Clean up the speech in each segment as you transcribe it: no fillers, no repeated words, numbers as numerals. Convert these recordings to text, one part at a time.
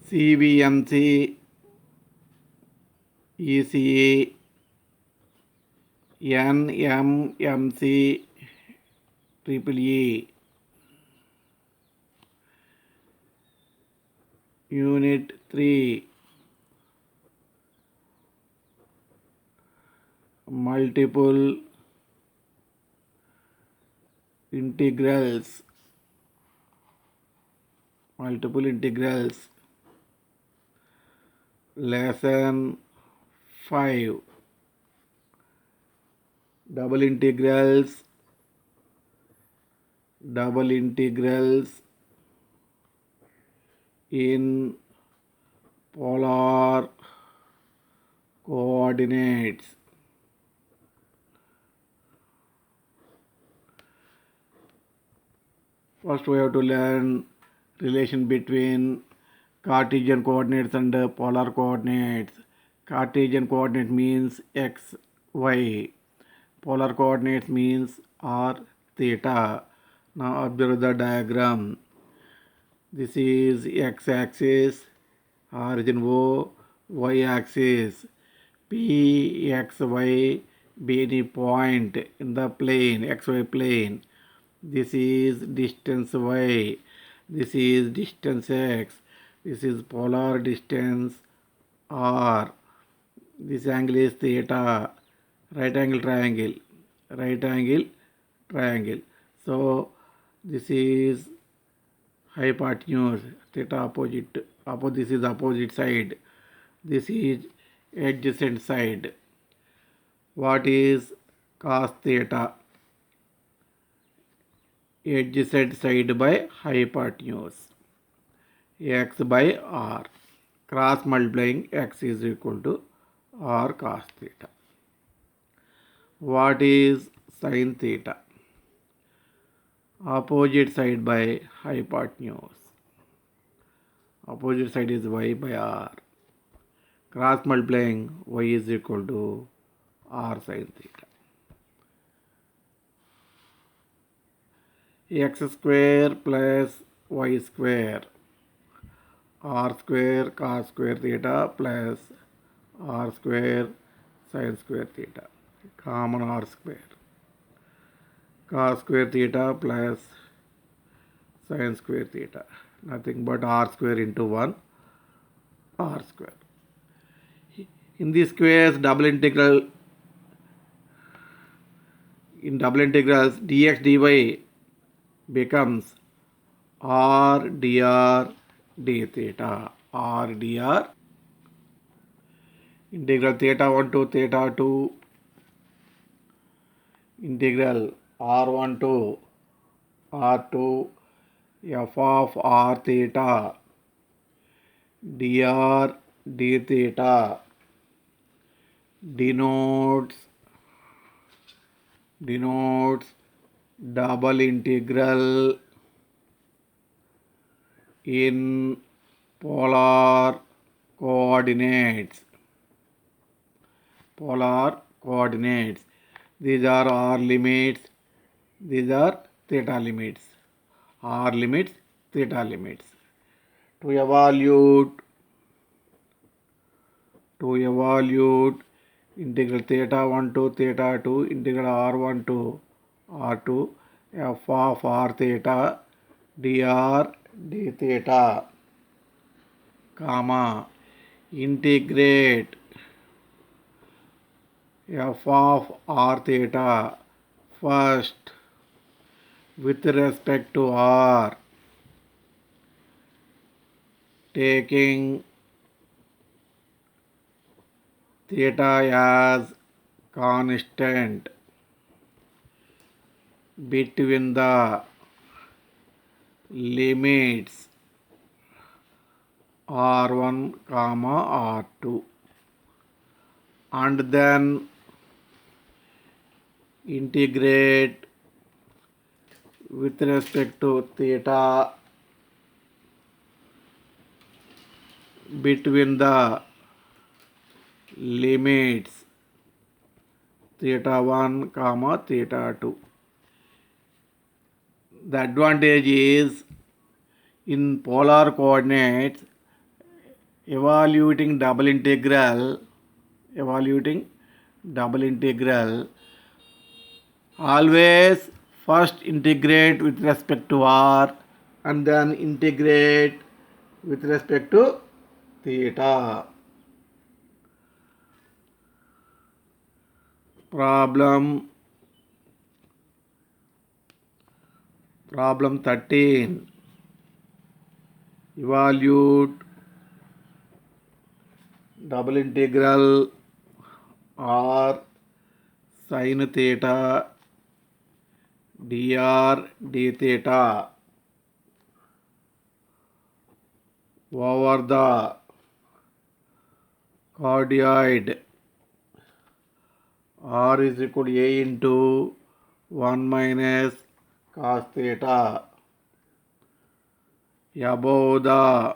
CVMC, ECE, NMMC, Triple E, Unit 3, multiple integrals, lesson 5, double integrals in polar coordinates. First we have to learn relation between Cartesian coordinates and polar coordinates. Cartesian coordinate means x, y. Polar coordinates means r, theta. Now observe the diagram. This is x-axis, origin O, y-axis, P, X, Y, be any point in the plane, xy plane. This is distance y, this is distance x, this is polar distance r, this angle is theta, right angle triangle. So this is hypotenuse, theta opposite, this is opposite side, this is adjacent side. What is cos theta? Adjacent side by hypotenuse, x by r. Cross multiplying x is equal to r cos theta. What is sin theta? Opposite side by hypotenuse. Opposite side is y by r. Cross multiplying y is equal to r sin theta. X square plus y square, r square cos square theta plus r square sin square theta, common r square, cos square theta plus sin square theta, nothing but r square into 1 r square. In this case, double integrals dx dy becomes r dr d theta, r dr, integral theta 1 to theta 2, integral r1 to r2, f of r theta dr d theta denotes double integral in polar coordinates. These are r limits, these are theta limits. R limits, theta limits. To evaluate integral theta 1 to theta 2, integral r1 to r2, f of r theta dr d theta, comma, integrate f of r theta first with respect to r, taking theta as constant between the limits r1 comma r2, and then integrate with respect to theta between the limits theta 1 comma theta 2. The advantage is in polar coordinates evaluating double integral, always first integrate with respect to r and then integrate with respect to theta. Problem 13. Evaluate double integral r sin theta dr d theta over the cardioid r is equal to a into 1 minus cos theta above the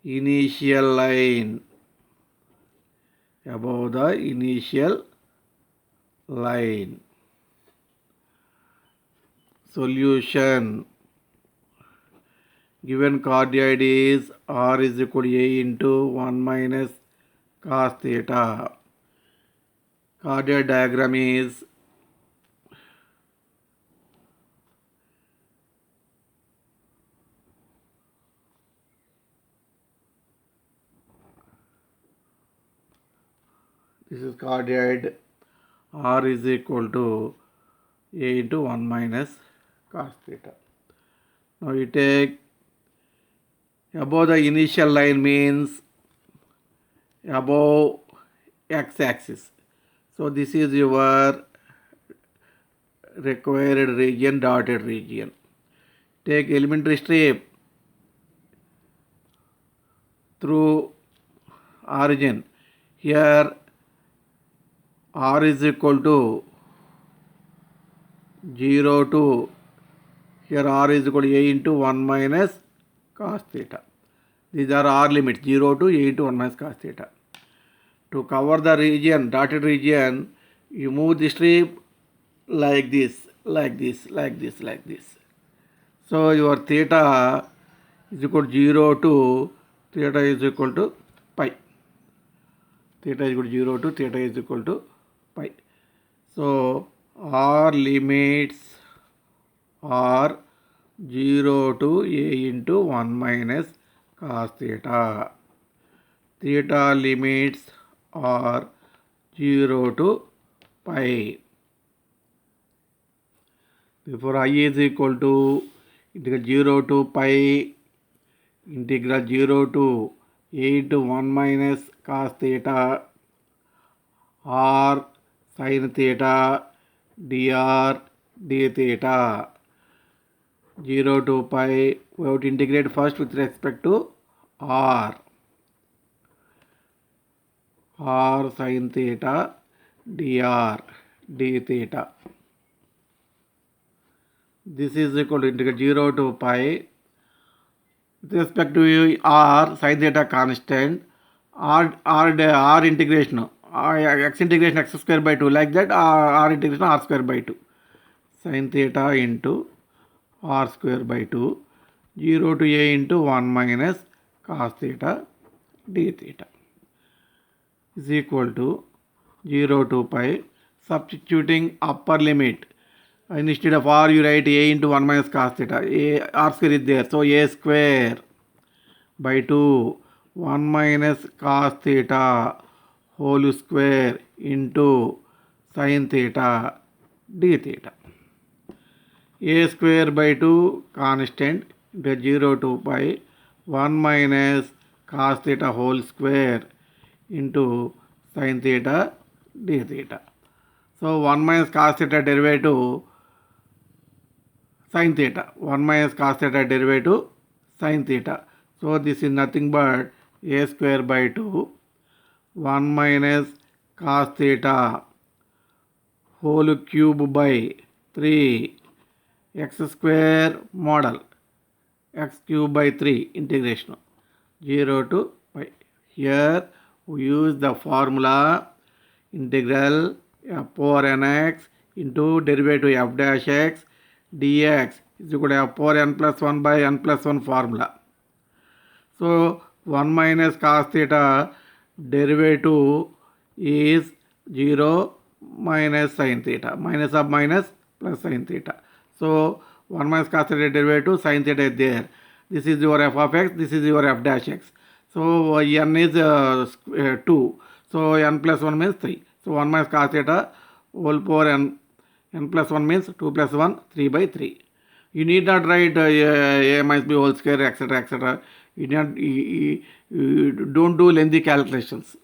initial line. Solution. Given cardioid is r is equal to a into 1 minus cos theta. Cardioid diagram is this is cardioid, r is equal to a into 1 minus cos theta. Now you take above the initial line means above x-axis. So this is your required region, dotted region. Take elementary strip through origin. Here r is equal to 0 to, here r is equal to a into 1 minus cos theta. These are r limits, 0 to a into 1 minus cos theta. To cover the region, dotted region, you move the strip like this. So your theta is equal to 0 to theta is equal to pi. Theta is equal to 0 to theta is equal to pi. So r limits are 0 to a into 1 minus cos theta. Theta limits are 0 to pi. Therefore I is equal to integral 0 to pi integral 0 to a into 1 minus cos theta r sin theta dr d theta. 0 to pi, we have to integrate first with respect to r sin theta dr d theta. This is equal to integral 0 to pi with respect to r sin theta constant, r integration, x integration x square by 2, like that r integration r square by 2 sin theta into r square by 2, 0 to a into 1 minus cos theta d theta is equal to 0 to pi. Substituting upper limit, instead of r you write a into 1 minus cos theta, r square is there, so a square by 2 1 minus cos theta whole square into sin theta d theta. A square by 2 constant, into 0 to pi 1 minus cos theta whole square into sin theta d theta. So 1 minus cos theta derivative sin theta, 1 minus cos theta derivative sin theta. So this is nothing but a square by 2 1 minus cos theta whole cube by 3 x square model x cube by 3 integration 0 to pi. Here we use the formula integral f power nx into derivative f dash x dx is equal to f power n plus 1 by n plus 1 formula. So 1 minus cos theta derivative is 0 minus sin theta. Minus of minus plus sin theta. So 1 minus cos theta derivative, sin theta is there. This is your f of x, this is your f dash x. So n is 2. So n plus 1 means 3. So 1 minus cos theta whole power n plus 1 means 2 plus 1, 3 by 3. You need not write a minus b whole square, etc., etc. You don't do lengthy calculations.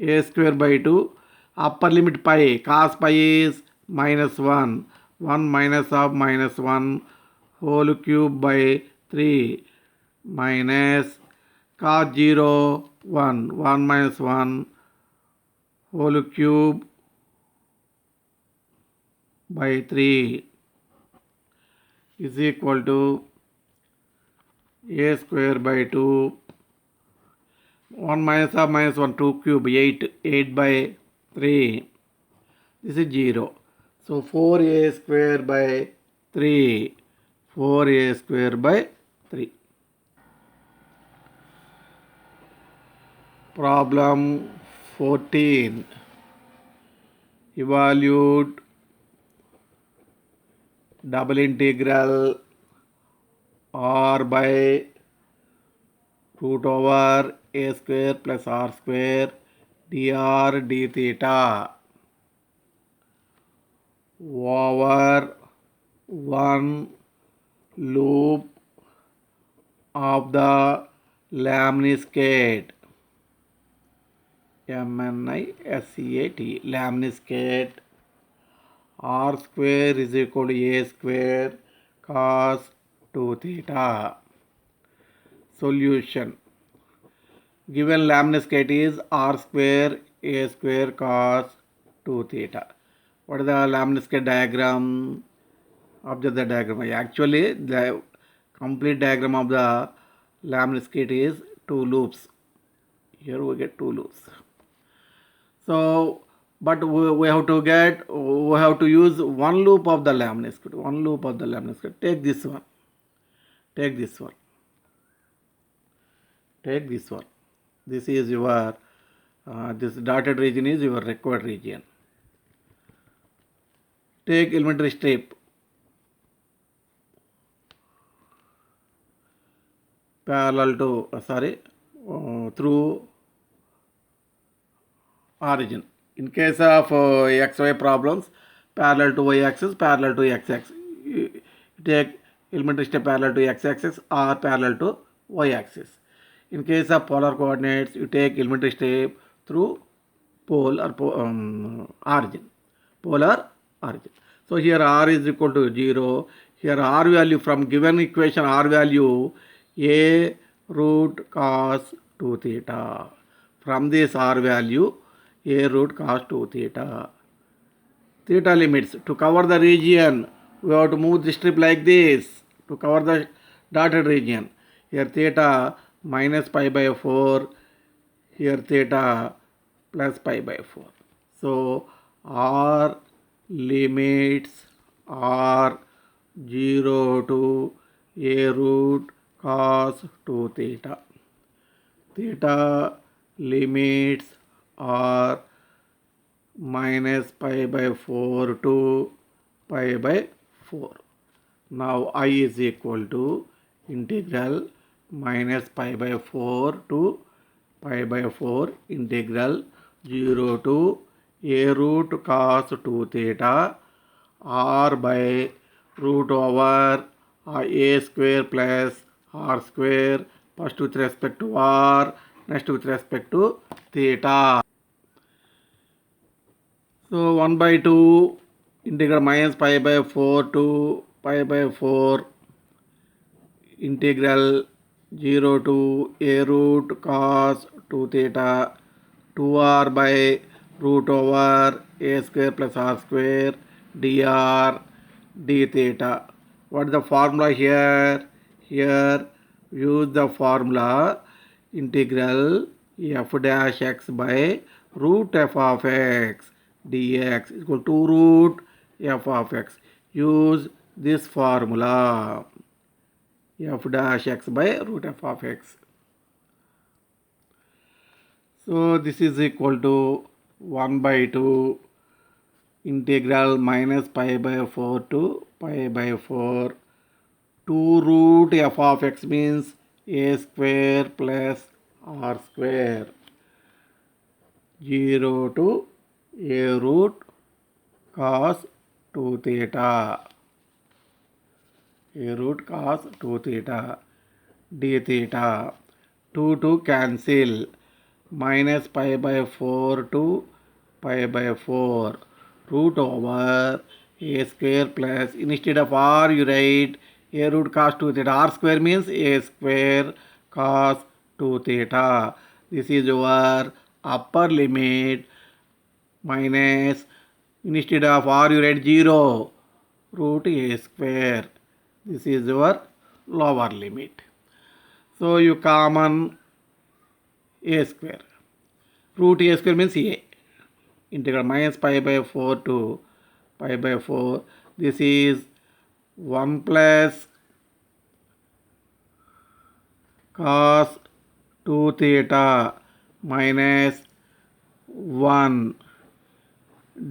A square by 2, upper limit pi, cos pi is minus 1, 1 minus of minus 1 whole cube by 3 minus cos 0, 1, 1 minus 1 whole cube by 3 is equal to a square by 2, 1 minus of minus 1, 2 cube, 8, 8 by 3, this is 0. So 4a square by 3, 4a square by 3. Problem 14. Evaluate double integral r by root over a square plus r square dr d theta over one loop of the lemniscate, MNISCAT, lemniscate r square is equal to a square cos 2 theta. Solution. Given lemniscate is r square a square cos 2 theta. What is the lemniscate diagram? Observe the diagram. Actually, the complete diagram of the lemniscate is 2 loops. Here we get 2 loops. So, but we have to use one loop of the lemniscate. One loop of the lemniscate. Take this one. Take this one. Take this one. This is your this dotted region is your required region. Take elementary strip parallel to through origin. In case of xy problems, parallel to y-axis, parallel to x-axis. You take elementary step parallel to x-axis or parallel to y-axis. In case of polar coordinates, you take elementary step through pole or origin. Polar origin. So here r is equal to 0. Here r value from given equation r value a root cos 2 theta. From this r value a root cos 2 theta. Theta limits. To cover the region, we have to move the strip like this to cover the dotted region. Here theta minus pi by 4. Here theta plus pi by 4. So r limits are 0 to a root cos 2 theta. Theta limits are minus pi by 4 to pi by 4. Now I is equal to integral minus pi by 4 to pi by 4 integral 0 to a root cos 2 theta r by root over a square plus r square, first with respect to r, next with respect to theta. So 1 by 2 integral minus pi by 4 to pi by 4 integral 0 to a root cos 2 theta 2r by root over a square plus r square dr d theta. What is the formula here? Here use the formula integral f dash x by root f of x dx is equal to root f of x. Use this formula. f dash x by root f of x. So this is equal to 1 by 2 integral minus pi by 4 to pi by 4. 2 root f of x means a square plus r square. 0 to a root cos 2 theta. A root cos 2 theta d theta. 2 cancel. Minus pi by 4 to pi by 4 root over a square plus, instead of r you write a root cos 2 theta. R square means a square cos 2 theta. This is your upper limit minus, instead of r you write 0 root a square. This is your lower limit. So you common a square. Root a square means a. Integral minus pi by 4 to pi by 4. This is 1 plus cos 2 theta minus 1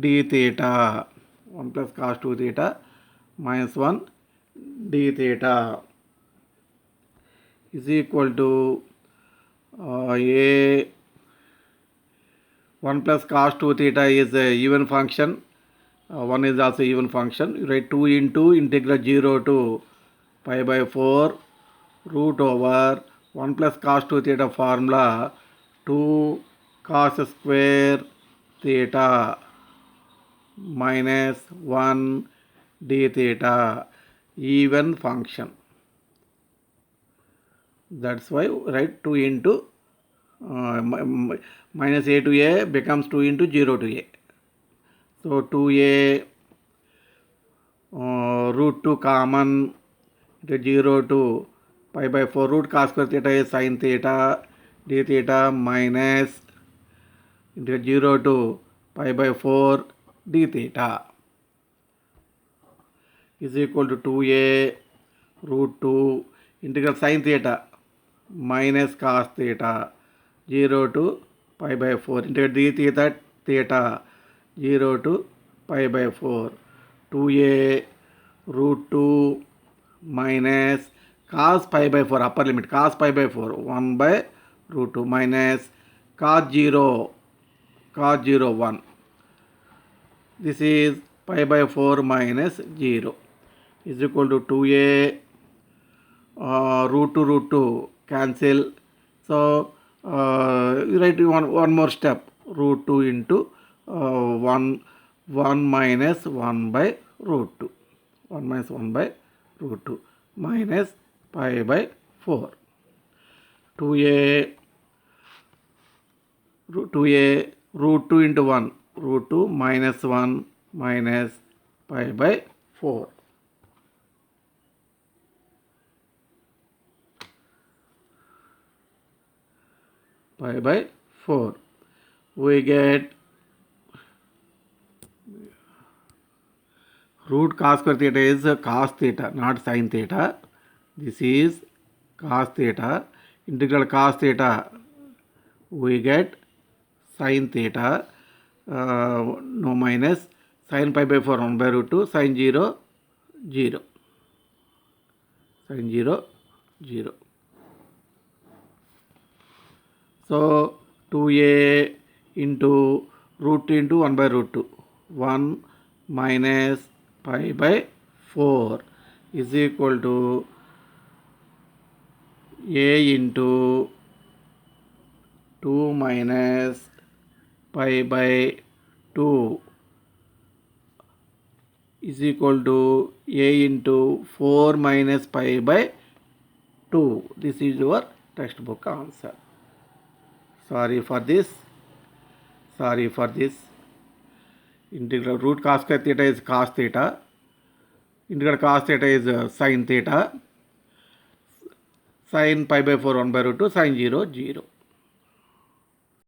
d theta. 1 plus cos 2 theta minus 1 d theta is equal to a 1 plus cos 2 theta is a even function. 1 is also even function. You write 2 into integral 0 to pi by 4 root over 1 plus cos 2 theta formula 2 cos square theta minus 1 d theta, even function. That's why write 2 into minus a to a becomes 2 into 0 to a. So 2a root 2 common, 0 to pi by 4 root cos square theta is sin theta d theta minus 0 to pi by 4 d theta is equal to 2a root 2 integral sin theta minus cos theta 0 to pi by 4 integral d theta theta 0 to pi by 4. 2a root 2 minus cos pi by 4 upper limit cos pi by 4 1 by root 2 minus cos 0 1. This is pi by 4 minus 0 is equal to 2a root 2 cancel. So you write one more step, root 2 into 1 minus 1 by root 2. 1 minus 1 by root 2 minus pi by 4. 2a root 2 into 1 root 2 minus 1 minus pi by 4. Pi by 4. We get root cos square theta is cos theta, not sin theta. This is cos theta. Integral cos theta, we get sin theta. No minus sin pi by 4 1 by root 2 sin 0 0 sin 0 0. So 2a into root 2 into 1 by root 2 1 minus pi by 4 is equal to a into 2 minus pi by 2 is equal to a into 4 minus pi by 2. This is your textbook answer. Sorry for this. Integral root cos square theta is cos theta. Integral cos theta is sin theta. Sin pi by 4 1 by root 2 sin 0 0.